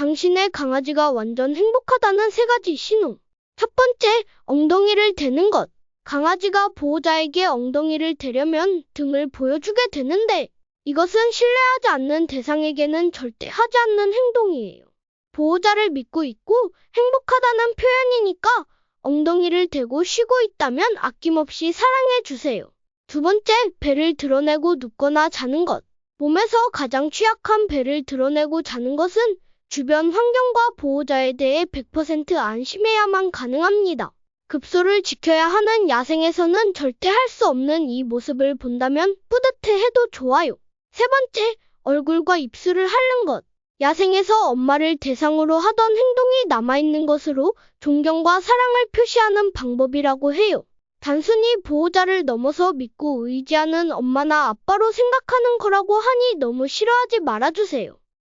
당신의 강아지가 완전 행복하다는 3가지 신호. 첫 번째, 엉덩이를 대는 것. 강아지가 보호자에게 엉덩이를 대려면 등을 보여주게 되는데 이것은 신뢰하지 않는 대상에게는 절대 하지 않는 행동이에요. 보호자를 믿고 있고 행복하다는 표현이니까 엉덩이를 대고 쉬고 있다면 아낌없이 사랑해 주세요. 두 번째, 배를 드러내고 눕거나 자는 것. 몸에서 가장 취약한 배를 드러내고 자는 것은 주변 환경과 보호자에 대해 100% 안심해야만 가능합니다. 급소를 지켜야 하는 야생에서는 절대 할 수 없는 이 모습을 본다면 뿌듯해해도 좋아요. 세 번째, 얼굴과 입술을 핥는 것. 야생에서 엄마를 대상으로 하던 행동이 남아있는 것으로 존경과 사랑을 표시하는 방법이라고 해요. 단순히 보호자를 넘어서 믿고 의지하는 엄마나 아빠로 생각하는 거라고 하니 너무 싫어하지 말아주세요.